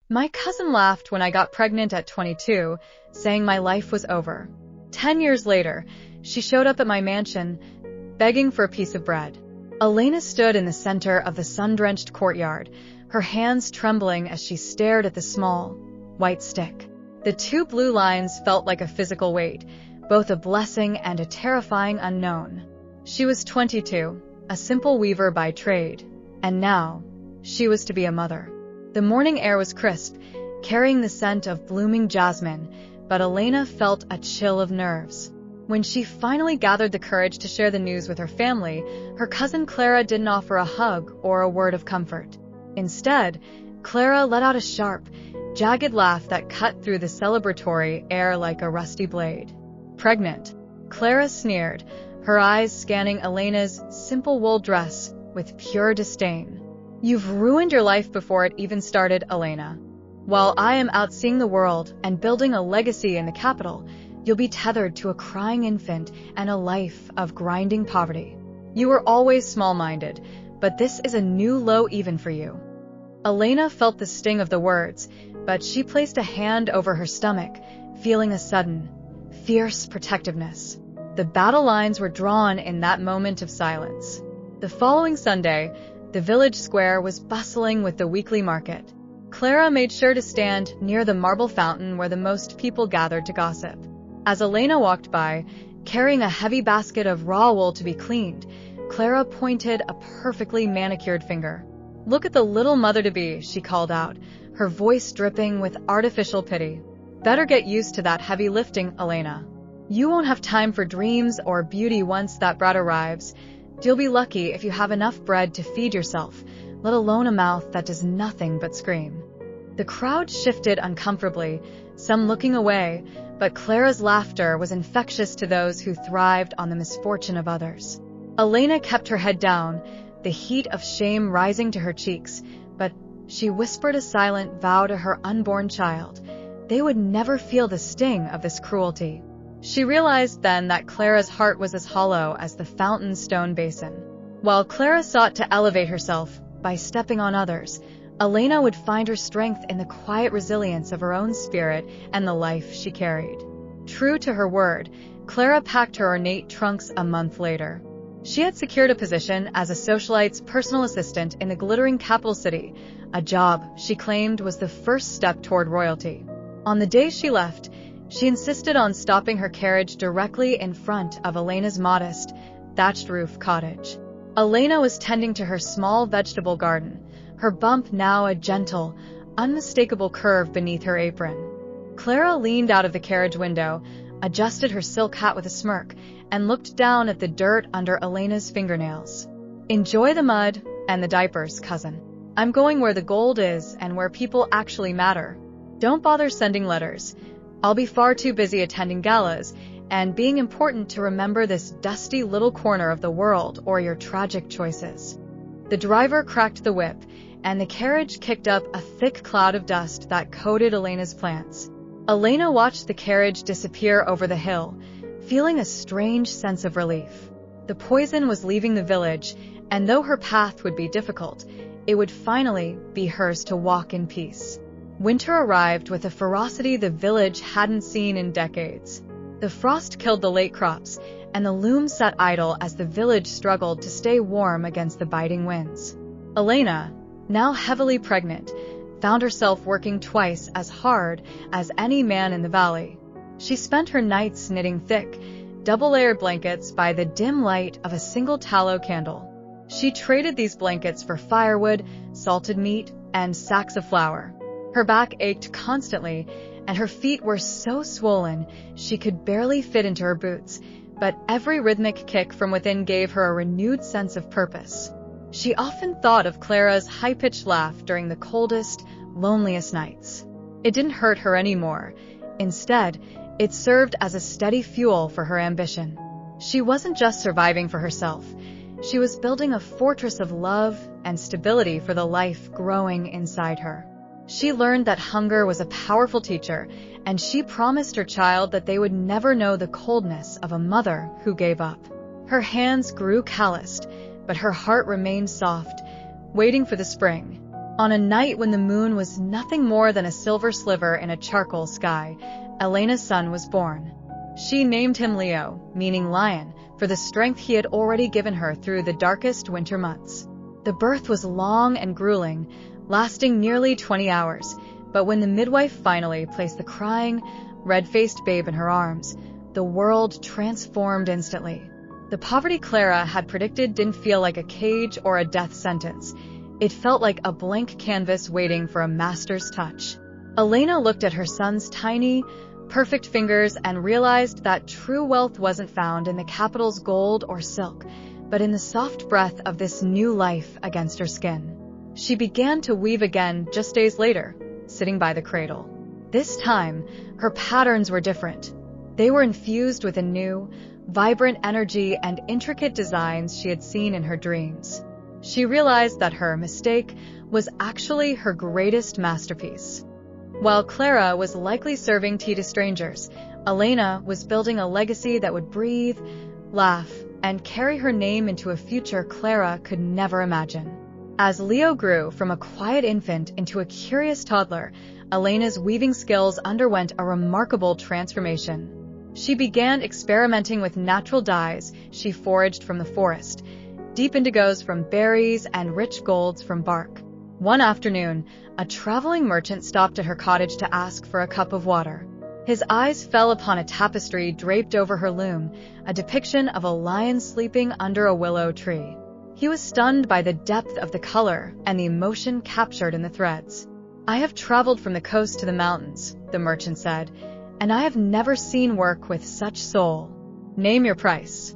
My cousin laughed when I got pregnant at 22, saying my life was over. 10 years later, she showed up at my mansion, begging for a piece of bread. Elena stood in the center of the sun-drenched courtyard, her hands trembling as she stared at the small, white stick. The two blue lines felt like a physical weight, both a blessing and a terrifying unknown. She was 22, a simple weaver by trade, and now she was to be a mother. The morning air was crisp, carrying the scent of blooming jasmine, but Elena felt a chill of nerves. When she finally gathered the courage to share the news with her family, her cousin Clara didn't offer a hug or a word of comfort. Instead, Clara let out a sharp, jagged laugh that cut through the celebratory air like a rusty blade. Pregnant, Clara sneered, her eyes scanning Elena's simple wool dress with pure disdain. "You've ruined your life before it even started, Elena. While I am out seeing the world and building a legacy in the capital, you'll be tethered to a crying infant and a life of grinding poverty. You were always small-minded, but this is a new low even for you." Elena felt the sting of the words, but she placed a hand over her stomach, feeling a sudden, fierce protectiveness. The battle lines were drawn in that moment of silence. The following Sunday, the village square was bustling with the weekly market. Clara made sure to stand near the marble fountain where the most people gathered to gossip. As Elena walked by, carrying a heavy basket of raw wool to be cleaned, Clara pointed a perfectly manicured finger. "Look at the little mother-to-be," she called out, her voice dripping with artificial pity. "Better get used to that heavy lifting, Elena. You won't have time for dreams or beauty once that brat arrives. You'll be lucky if you have enough bread to feed yourself, let alone a mouth that does nothing but scream." The crowd shifted uncomfortably, some looking away, but Clara's laughter was infectious to those who thrived on the misfortune of others. Elena kept her head down, the heat of shame rising to her cheeks, but she whispered a silent vow to her unborn child. They would never feel the sting of this cruelty. She realized then that Clara's heart was as hollow as the fountain's stone basin. While Clara sought to elevate herself by stepping on others, Elena would find her strength in the quiet resilience of her own spirit and the life she carried. True to her word, Clara packed her ornate trunks a month later. She had secured a position as a socialite's personal assistant in the glittering capital city, a job she claimed was the first step toward royalty. On the day she left, she insisted on stopping her carriage directly in front of Elena's modest, thatched-roof cottage. Elena was tending to her small vegetable garden, her bump now a gentle, unmistakable curve beneath her apron. Clara leaned out of the carriage window, adjusted her silk hat with a smirk, and looked down at the dirt under Elena's fingernails. "Enjoy the mud and the diapers, cousin. I'm going where the gold is and where people actually matter. Don't bother sending letters. I'll be far too busy attending galas and being important to remember this dusty little corner of the world or your tragic choices." The driver cracked the whip, and the carriage kicked up a thick cloud of dust that coated Elena's plants. Elena watched the carriage disappear over the hill, feeling a strange sense of relief. The poison was leaving the village, and though her path would be difficult, it would finally be hers to walk in peace. Winter arrived with a ferocity the village hadn't seen in decades. The frost killed the late crops, and the loom sat idle as the village struggled to stay warm against the biting winds. Elena, now heavily pregnant, found herself working twice as hard as any man in the valley. She spent her nights knitting thick, double-layered blankets by the dim light of a single tallow candle. She traded these blankets for firewood, salted meat, and sacks of flour. Her back ached constantly, and her feet were so swollen she could barely fit into her boots, but every rhythmic kick from within gave her a renewed sense of purpose. She often thought of Clara's high-pitched laugh during the coldest, loneliest nights. It didn't hurt her anymore. Instead, it served as a steady fuel for her ambition. She wasn't just surviving for herself. She was building a fortress of love and stability for the life growing inside her. She learned that hunger was a powerful teacher, and she promised her child that they would never know the coldness of a mother who gave up. Her hands grew calloused, but her heart remained soft, waiting for the spring. On a night when the moon was nothing more than a silver sliver in a charcoal sky, Elena's son was born. She named him Leo, meaning lion, for the strength he had already given her through the darkest winter months. The birth was long and grueling, lasting nearly 20 hours, but when the midwife finally placed the crying, red-faced babe in her arms, the world transformed instantly. The poverty Clara had predicted didn't feel like a cage or a death sentence. It felt like a blank canvas waiting for a master's touch. Elena looked at her son's tiny, perfect fingers and realized that true wealth wasn't found in the capital's gold or silk, but in the soft breath of this new life against her skin. She began to weave again just days later, sitting by the cradle. This time, her patterns were different. They were infused with a new, vibrant energy and intricate designs she had seen in her dreams. She realized that her mistake was actually her greatest masterpiece. While Clara was likely serving tea to strangers, Elena was building a legacy that would breathe, laugh, and carry her name into a future Clara could never imagine. As Leo grew from a quiet infant into a curious toddler, Elena's weaving skills underwent a remarkable transformation. She began experimenting with natural dyes she foraged from the forest, deep indigos from berries and rich golds from bark. One afternoon, a traveling merchant stopped at her cottage to ask for a cup of water. His eyes fell upon a tapestry draped over her loom, a depiction of a lion sleeping under a willow tree. He was stunned by the depth of the color and the emotion captured in the threads. "I have traveled from the coast to the mountains," the merchant said, "and I have never seen work with such soul. Name your price."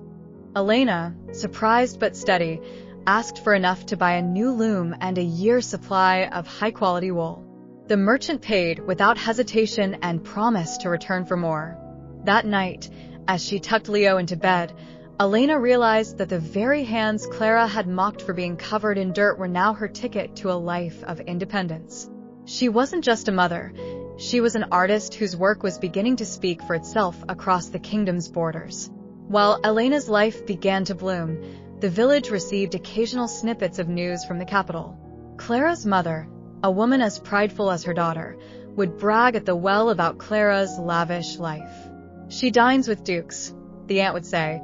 Elena, surprised but steady, asked for enough to buy a new loom and a year's supply of high-quality wool. The merchant paid without hesitation and promised to return for more. That night, as she tucked Leo into bed, Elena realized that the very hands Clara had mocked for being covered in dirt were now her ticket to a life of independence. She wasn't just a mother. She was an artist whose work was beginning to speak for itself across the kingdom's borders. While Elena's life began to bloom, the village received occasional snippets of news from the capital. Clara's mother, a woman as prideful as her daughter, would brag at the well about Clara's lavish life. "She dines with dukes," the aunt would say,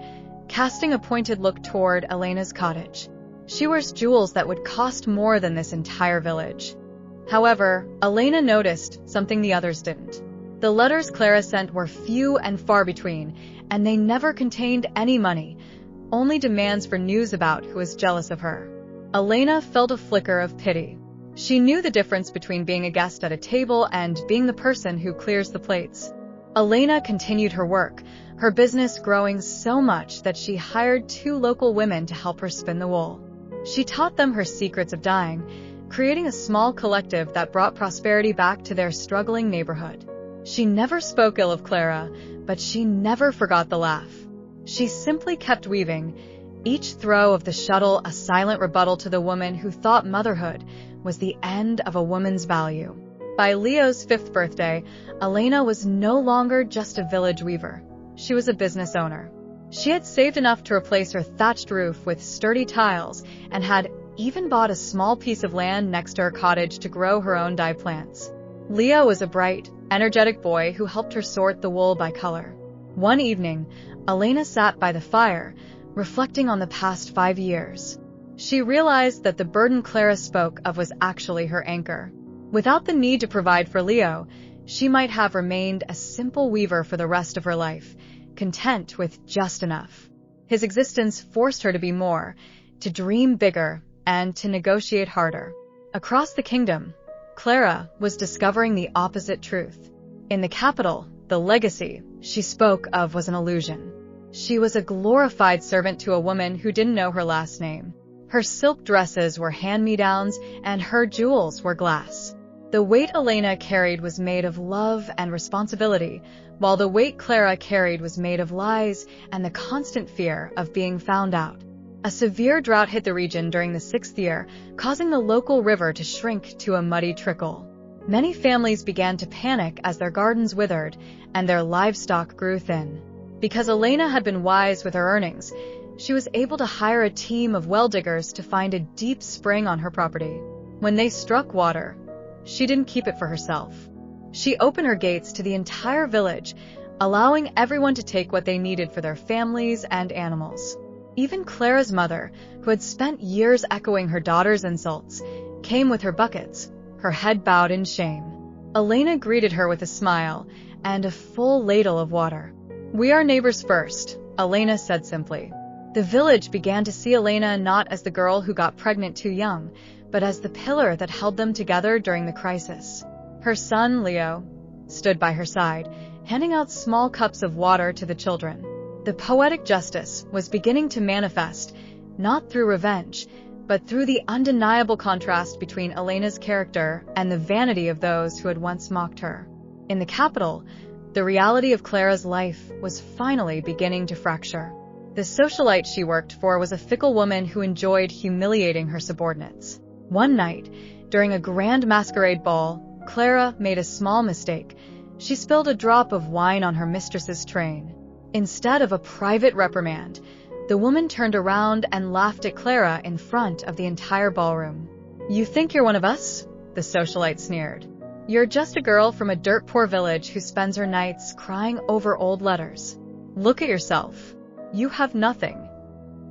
casting a pointed look toward Elena's cottage. "She wears jewels that would cost more than this entire village." However, Elena noticed something the others didn't. The letters Clara sent were few and far between, and they never contained any money, only demands for news about who was jealous of her. Elena felt a flicker of pity. She knew the difference between being a guest at a table and being the person who clears the plates. Elena continued her work, her business growing so much that she hired 2 local women to help her spin the wool. She taught them her secrets of dyeing, creating a small collective that brought prosperity back to their struggling neighborhood. She never spoke ill of Clara, but she never forgot the laugh. She simply kept weaving, each throw of the shuttle a silent rebuttal to the woman who thought motherhood was the end of a woman's value. By Leo's 5th birthday, Elena was no longer just a village weaver. She was a business owner. She had saved enough to replace her thatched roof with sturdy tiles and had even bought a small piece of land next to her cottage to grow her own dye plants. Leo was a bright, energetic boy who helped her sort the wool by color. One evening, Elena sat by the fire, reflecting on the past 5 years. She realized that the burden Clara spoke of was actually her anchor. Without the need to provide for Leo, she might have remained a simple weaver for the rest of her life, content with just enough. His existence forced her to be more, to dream bigger, and to negotiate harder. Across the kingdom, Clara was discovering the opposite truth. In the capital, the legacy she spoke of was an illusion. She was a glorified servant to a woman who didn't know her last name. Her silk dresses were hand-me-downs, and her jewels were glass. The weight Elena carried was made of love and responsibility, while the weight Clara carried was made of lies and the constant fear of being found out. A severe drought hit the region during the 6th year, causing the local river to shrink to a muddy trickle. Many families began to panic as their gardens withered and their livestock grew thin. Because Elena had been wise with her earnings, she was able to hire a team of well diggers to find a deep spring on her property. When they struck water, she didn't keep it for herself. She opened her gates to the entire village, allowing everyone to take what they needed for their families and animals. Even Clara's mother, who had spent years echoing her daughter's insults, came with her buckets, her head bowed in shame. Elena greeted her with a smile and a full ladle of water. "We are neighbors first," Elena said simply. The village began to see Elena not as the girl who got pregnant too young, but as the pillar that held them together during the crisis. Her son, Leo, stood by her side, handing out small cups of water to the children. The poetic justice was beginning to manifest, not through revenge, but through the undeniable contrast between Elena's character and the vanity of those who had once mocked her. In the capital, the reality of Clara's life was finally beginning to fracture. The socialite she worked for was a fickle woman who enjoyed humiliating her subordinates. One night, during a grand masquerade ball, Clara made a small mistake. She spilled a drop of wine on her mistress's train. Instead of a private reprimand, the woman turned around and laughed at Clara in front of the entire ballroom. "You think you're one of us?" the socialite sneered. "You're just a girl from a dirt-poor village who spends her nights crying over old letters. Look at yourself. You have nothing."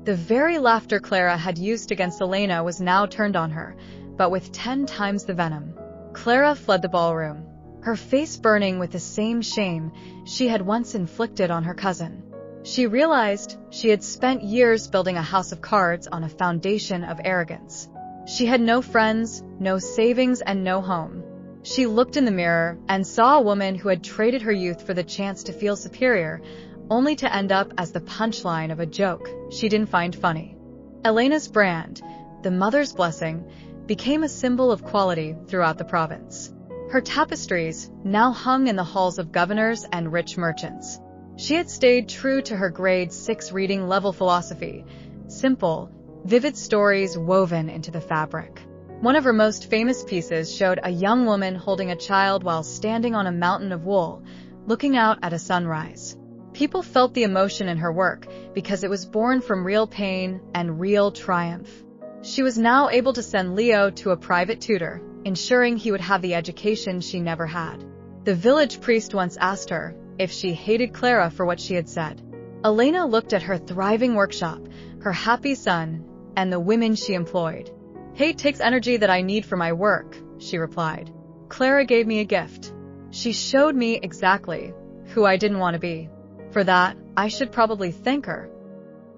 The very laughter Clara had used against Elena was now turned on her, but with 10 times the venom. Clara fled the ballroom, her face burning with the same shame she had once inflicted on her cousin. She realized she had spent years building a house of cards on a foundation of arrogance. She had no friends, no savings, and no home. She looked in the mirror and saw a woman who had traded her youth for the chance to feel superior, only to end up as the punchline of a joke she didn't find funny. Elena's brand, the mother's blessing, became a symbol of quality throughout the province. Her tapestries now hung in the halls of governors and rich merchants. She had stayed true to her grade 6 reading level philosophy, simple, vivid stories woven into the fabric. One of her most famous pieces showed a young woman holding a child while standing on a mountain of wool, looking out at a sunrise. People felt the emotion in her work because it was born from real pain and real triumph. She was now able to send Leo to a private tutor, ensuring he would have the education she never had. The village priest once asked her if she hated Clara for what she had said. Elena looked at her thriving workshop, her happy son, and the women she employed. "Hate takes energy that I need for my work," she replied. "Clara gave me a gift. She showed me exactly who I didn't want to be. For that, I should probably thank her."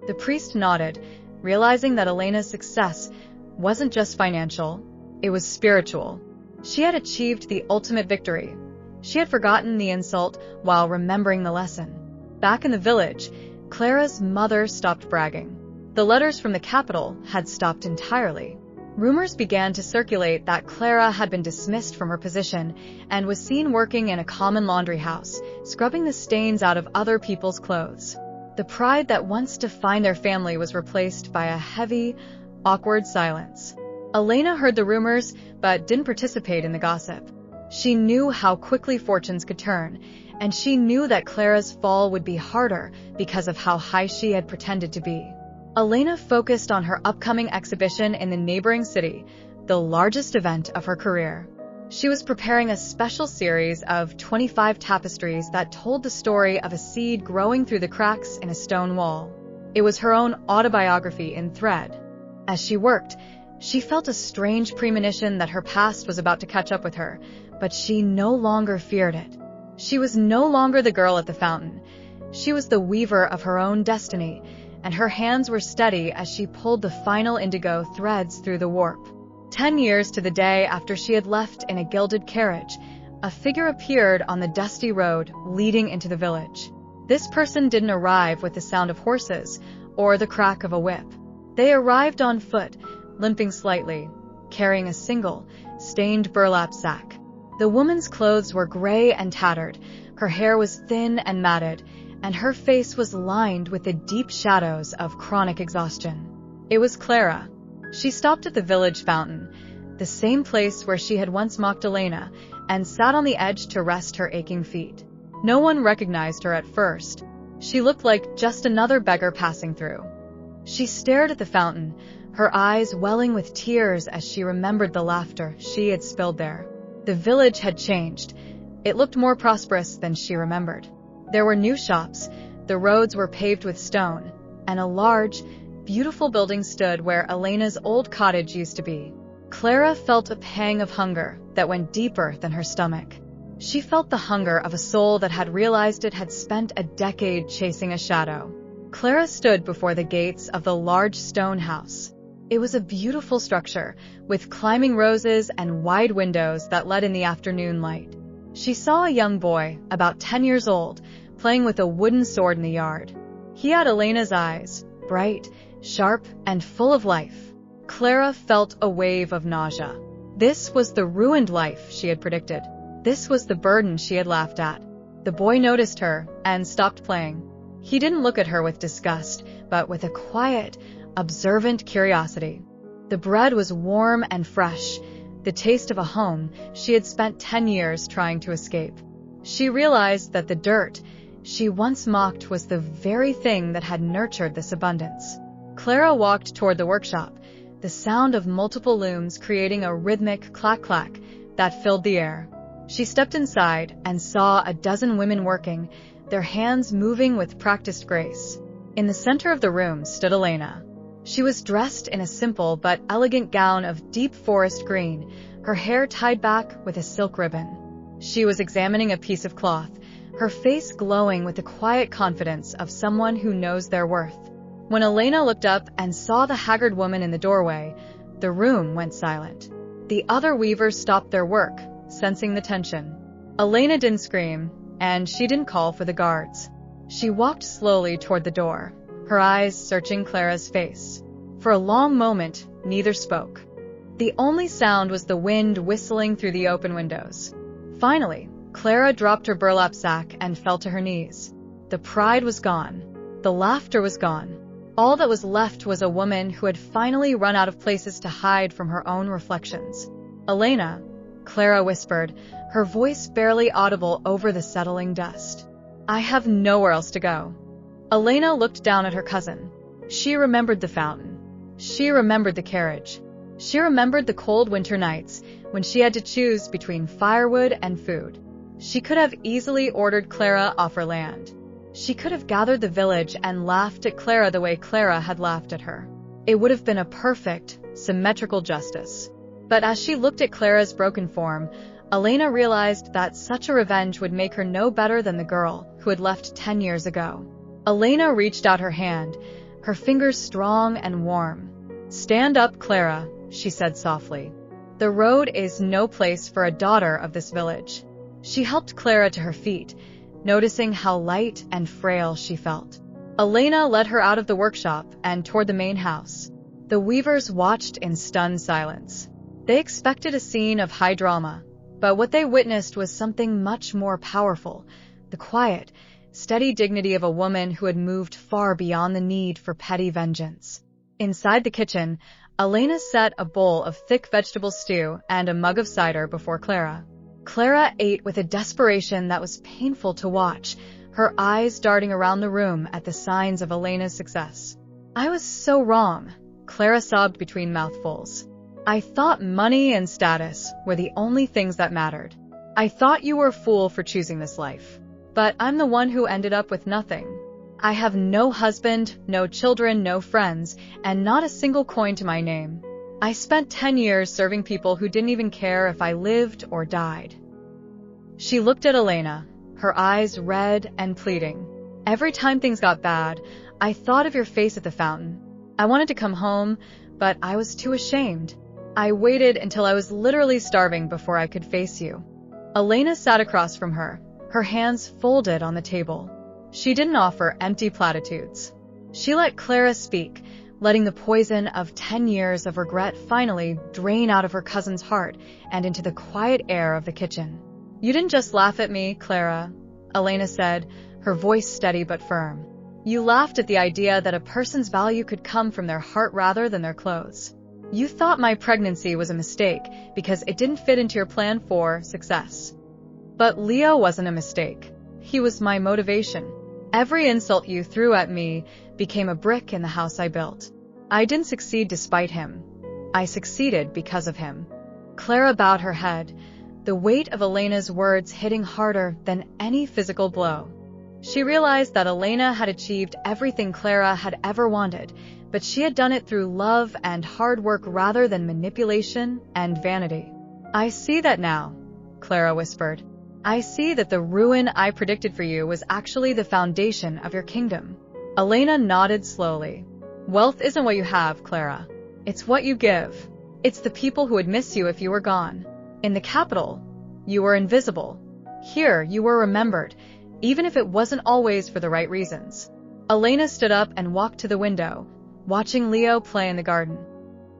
The priest nodded, realizing that Elena's success wasn't just financial, it was spiritual. She had achieved the ultimate victory. She had forgotten the insult while remembering the lesson. Back in the village, Clara's mother stopped bragging. The letters from the capital had stopped entirely. Rumors began to circulate that Clara had been dismissed from her position and was seen working in a common laundry house, scrubbing the stains out of other people's clothes. The pride that once defined their family was replaced by a heavy, awkward silence. Elena heard the rumors, but didn't participate in the gossip. She knew how quickly fortunes could turn, and she knew that Clara's fall would be harder because of how high she had pretended to be. Elena focused on her upcoming exhibition in the neighboring city, the largest event of her career. She was preparing a special series of 25 tapestries that told the story of a seed growing through the cracks in a stone wall. It was her own autobiography in thread. As she worked, she felt a strange premonition that her past was about to catch up with her, but she no longer feared it. She was no longer the girl at the fountain. She was the weaver of her own destiny, and her hands were steady as she pulled the final indigo threads through the warp. 10 years to the day after she had left in a gilded carriage, a figure appeared on the dusty road leading into the village. This person didn't arrive with the sound of horses or the crack of a whip. They arrived on foot, limping slightly, carrying a single, stained burlap sack. The woman's clothes were gray and tattered, her hair was thin and matted, and her face was lined with the deep shadows of chronic exhaustion. It was Clara. She stopped at the village fountain, the same place where she had once mocked Elena, and sat on the edge to rest her aching feet. No one recognized her at first. She looked like just another beggar passing through. She stared at the fountain, her eyes welling with tears as she remembered the laughter she had spilled there. The village had changed. It looked more prosperous than she remembered. There were new shops, the roads were paved with stone, and a large, beautiful building stood where Elena's old cottage used to be. Clara felt a pang of hunger that went deeper than her stomach. She felt the hunger of a soul that had realized it had spent a decade chasing a shadow. Clara stood before the gates of the large stone house. It was a beautiful structure, with climbing roses and wide windows that let in the afternoon light. She saw a young boy, about 10 years old, playing with a wooden sword in the yard. He had Elena's eyes, bright, sharp, and full of life. Clara felt a wave of nausea. This was the ruined life she had predicted. This was the burden she had laughed at. The boy noticed her and stopped playing. He didn't look at her with disgust, but with a quiet, observant curiosity. The bread was warm and fresh, the taste of a home she had spent 10 years trying to escape. She realized that the dirt she once mocked was the very thing that had nurtured this abundance. Clara walked toward the workshop, the sound of multiple looms creating a rhythmic clack-clack that filled the air. She stepped inside and saw a dozen women working, their hands moving with practiced grace. In the center of the room stood Elena. She was dressed in a simple but elegant gown of deep forest green, her hair tied back with a silk ribbon. She was examining a piece of cloth, her face glowing with the quiet confidence of someone who knows their worth. When Elena looked up and saw the haggard woman in the doorway, the room went silent. The other weavers stopped their work, sensing the tension. Elena didn't scream, and she didn't call for the guards. She walked slowly toward the door, her eyes searching Clara's face. For a long moment, neither spoke. The only sound was the wind whistling through the open windows. Finally, Clara dropped her burlap sack and fell to her knees. The pride was gone. The laughter was gone. All that was left was a woman who had finally run out of places to hide from her own reflections. "Elena," Clara whispered, her voice barely audible over the settling dust. "I have nowhere else to go." Elena looked down at her cousin. She remembered the fountain. She remembered the carriage. She remembered the cold winter nights when she had to choose between firewood and food. She could have easily ordered Clara off her land. She could have gathered the village and laughed at Clara the way Clara had laughed at her. It would have been a perfect, symmetrical justice. But as she looked at Clara's broken form, Elena realized that such a revenge would make her no better than the girl who had left 10 years ago. Elena reached out her hand, her fingers strong and warm. "Stand up, Clara," she said softly. "The road is no place for a daughter of this village." She helped Clara to her feet, noticing how light and frail she felt. Elena led her out of the workshop and toward the main house. The weavers watched in stunned silence. They expected a scene of high drama, but what they witnessed was something much more powerful, the quiet, steady dignity of a woman who had moved far beyond the need for petty vengeance. Inside the kitchen, Elena set a bowl of thick vegetable stew and a mug of cider before Clara. Clara ate with a desperation that was painful to watch, her eyes darting around the room at the signs of Elena's success. "I was so wrong," Clara sobbed between mouthfuls. "I thought money and status were the only things that mattered. I thought you were a fool for choosing this life. But I'm the one who ended up with nothing. I have no husband, no children, no friends, and not a single coin to my name. I spent 10 years serving people who didn't even care if I lived or died." She looked at Elena, her eyes red and pleading. "Every time things got bad, I thought of your face at the fountain. I wanted to come home, but I was too ashamed. I waited until I was literally starving before I could face you." Elena sat across from her, her hands folded on the table. She didn't offer empty platitudes. She let Clara speak, letting the poison of 10 years of regret finally drain out of her cousin's heart and into the quiet air of the kitchen. "You didn't just laugh at me, Clara," Elena said, her voice steady but firm. "You laughed at the idea that a person's value could come from their heart rather than their clothes. You thought my pregnancy was a mistake because it didn't fit into your plan for success. But Leo wasn't a mistake. He was my motivation. Every insult you threw at me became a brick in the house I built. I didn't succeed despite him. I succeeded because of him." Clara bowed her head, the weight of Elena's words hitting harder than any physical blow. She realized that Elena had achieved everything Clara had ever wanted, but she had done it through love and hard work rather than manipulation and vanity. "I see that now," Clara whispered. "I see that the ruin I predicted for you was actually the foundation of your kingdom." Elena nodded slowly. "Wealth isn't what you have, Clara. It's what you give. It's the people who would miss you if you were gone. In the capital, you were invisible. Here, you were remembered, even if it wasn't always for the right reasons." Elena stood up and walked to the window, watching Leo play in the garden.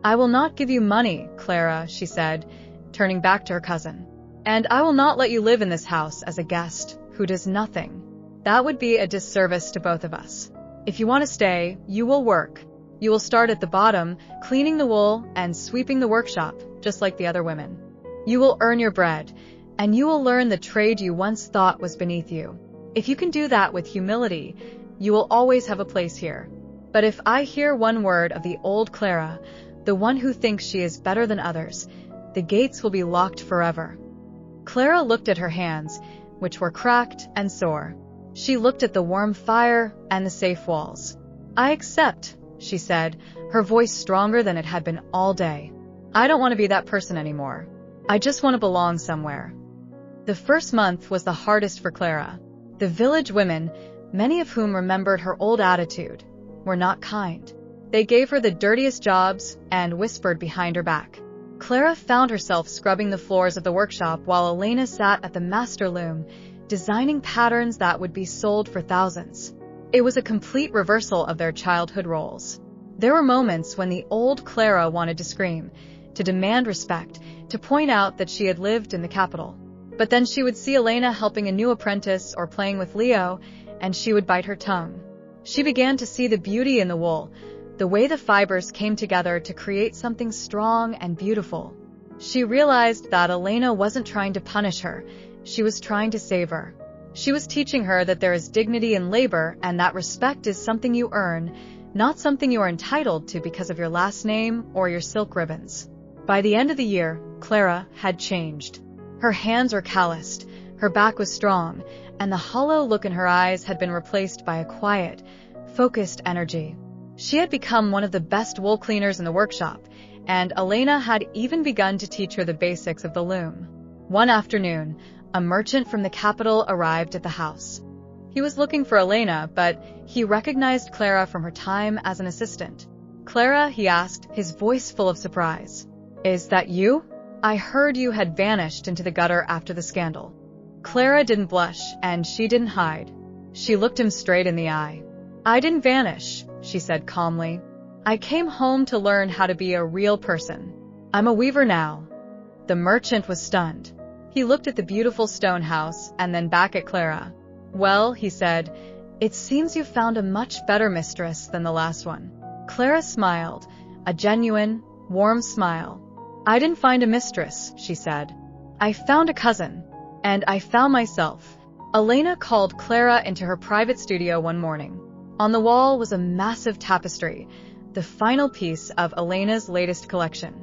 "I will not give you money, Clara," she said, turning back to her cousin. "And I will not let you live in this house as a guest who does nothing. That would be a disservice to both of us. If you want to stay, you will work. You will start at the bottom, cleaning the wool and sweeping the workshop, just like the other women. You will earn your bread, and you will learn the trade you once thought was beneath you. If you can do that with humility, you will always have a place here. But if I hear one word of the old Clara, the one who thinks she is better than others, the gates will be locked forever." Clara looked at her hands, which were cracked and sore. She looked at the warm fire and the safe walls. "I accept," she said, her voice stronger than it had been all day. "I don't want to be that person anymore. I just want to belong somewhere." The first month was the hardest for Clara. The village women, many of whom remembered her old attitude, were not kind. They gave her the dirtiest jobs and whispered behind her back. Clara found herself scrubbing the floors of the workshop while Elena sat at the master loom, designing patterns that would be sold for thousands. It was a complete reversal of their childhood roles. There were moments when the old Clara wanted to scream, to demand respect, to point out that she had lived in the capital. But then she would see Elena helping a new apprentice or playing with Leo, and she would bite her tongue. She began to see the beauty in the wool, the way the fibers came together to create something strong and beautiful. She realized that Elena wasn't trying to punish her, she was trying to save her. She was teaching her that there is dignity in labor and that respect is something you earn, not something you are entitled to because of your last name or your silk ribbons. By the end of the year, Clara had changed. Her hands were calloused, her back was strong, and the hollow look in her eyes had been replaced by a quiet, focused energy. She had become one of the best wool cleaners in the workshop, and Elena had even begun to teach her the basics of the loom. One afternoon, a merchant from the capital arrived at the house. He was looking for Elena, but he recognized Clara from her time as an assistant. "Clara," he asked, his voice full of surprise. "Is that you? I heard you had vanished into the gutter after the scandal." Clara didn't blush, and she didn't hide. She looked him straight in the eye. "I didn't vanish," she said calmly. "I came home to learn how to be a real person. I'm a weaver now." The merchant was stunned. He looked at the beautiful stone house and then back at Clara. "Well," he said, "it seems you found a much better mistress than the last one." Clara smiled, a genuine, warm smile. "I didn't find a mistress," she said. "I found a cousin. And I found myself." Elena called Clara into her private studio one morning. On the wall was a massive tapestry, the final piece of Elena's latest collection.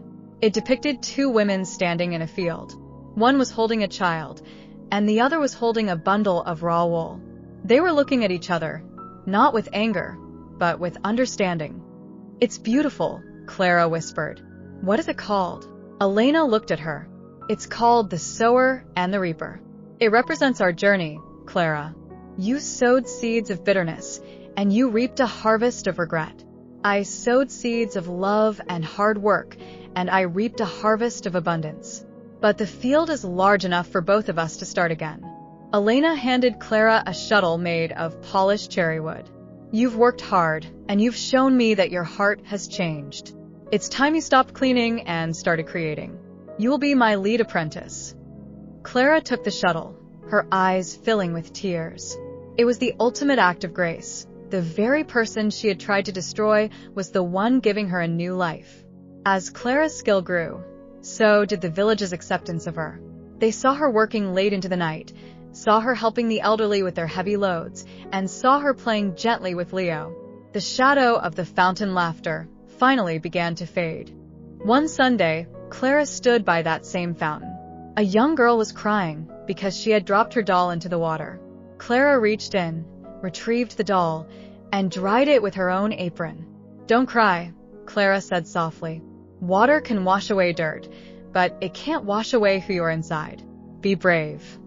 It depicted two women standing in a field. One was holding a child, and the other was holding a bundle of raw wool. They were looking at each other, not with anger, but with understanding. "It's beautiful," Clara whispered. "What is it called?" Elena looked at her. "It's called The Sower and the Reaper. It represents our journey, Clara. You sowed seeds of bitterness, and you reaped a harvest of regret. I sowed seeds of love and hard work, and I reaped a harvest of abundance. But the field is large enough for both of us to start again." Elena handed Clara a shuttle made of polished cherry wood. "You've worked hard, and you've shown me that your heart has changed. It's time you stopped cleaning and started creating. You will be my lead apprentice." Clara took the shuttle, her eyes filling with tears. It was the ultimate act of grace. The very person she had tried to destroy was the one giving her a new life. As Clara's skill grew, so did the village's acceptance of her. They saw her working late into the night, saw her helping the elderly with their heavy loads, and saw her playing gently with Leo. The shadow of the fountain laughter finally began to fade. One Sunday, Clara stood by that same fountain. A young girl was crying because she had dropped her doll into the water. Clara reached in, retrieved the doll, and dried it with her own apron. "Don't cry," Clara said softly. "Water can wash away dirt, but it can't wash away who you are inside. Be brave."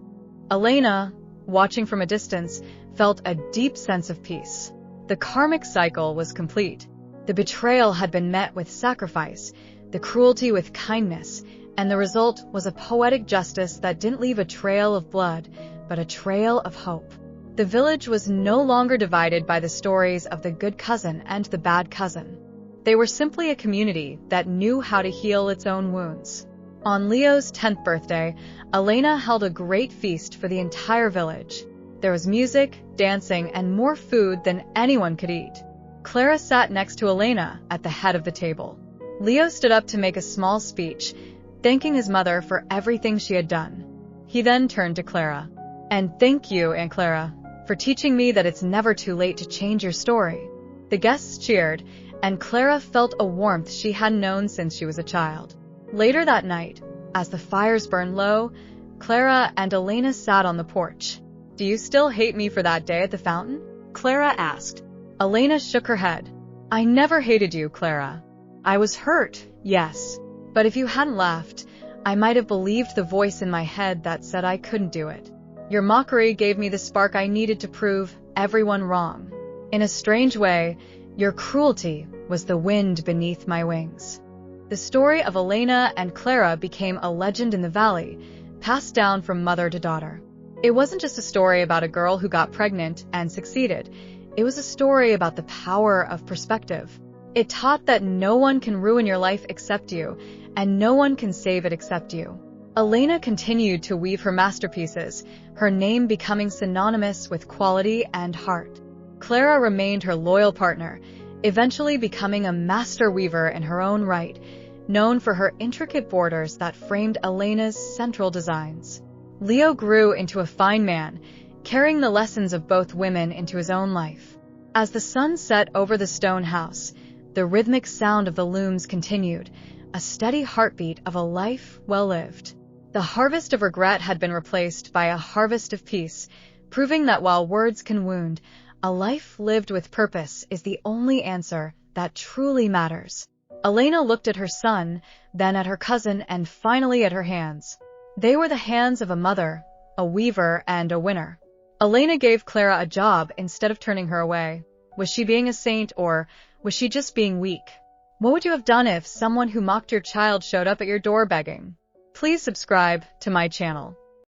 Elena, watching from a distance, felt a deep sense of peace. The karmic cycle was complete. The betrayal had been met with sacrifice, the cruelty with kindness, and the result was a poetic justice that didn't leave a trail of blood, but a trail of hope. The village was no longer divided by the stories of the good cousin and the bad cousin. They were simply a community that knew how to heal its own wounds. On Leo's 10th birthday, Elena held a great feast for the entire village. There was music, dancing, and more food than anyone could eat. Clara sat next to Elena at the head of the table. Leo stood up to make a small speech, thanking his mother for everything she had done. He then turned to Clara. "And thank you, Aunt Clara, for teaching me that it's never too late to change your story." The guests cheered, and Clara felt a warmth she hadn't known since she was a child. Later that night, as the fires burned low, Clara and Elena sat on the porch. "Do you still hate me for that day at the fountain?" Clara asked. Elena shook her head. "I never hated you, Clara. I was hurt, yes. But if you hadn't laughed, I might have believed the voice in my head that said I couldn't do it. Your mockery gave me the spark I needed to prove everyone wrong. In a strange way, your cruelty was the wind beneath my wings." The story of Elena and Clara became a legend in the valley, passed down from mother to daughter. It wasn't just a story about a girl who got pregnant and succeeded. It was a story about the power of perspective. It taught that no one can ruin your life except you, and no one can save it except you. Elena continued to weave her masterpieces, her name becoming synonymous with quality and heart. Clara remained her loyal partner, eventually becoming a master weaver in her own right, known for her intricate borders that framed Elena's central designs. Leo grew into a fine man, carrying the lessons of both women into his own life. As the sun set over the stone house, the rhythmic sound of the looms continued, a steady heartbeat of a life well lived. The harvest of regret had been replaced by a harvest of peace, proving that while words can wound, a life lived with purpose is the only answer that truly matters. Elena looked at her son, then at her cousin, and finally at her hands. They were the hands of a mother, a weaver, and a winner. Elena gave Clara a job instead of turning her away. Was she being a saint, or was she just being weak? What would you have done if someone who mocked your child showed up at your door begging? Please subscribe to my channel.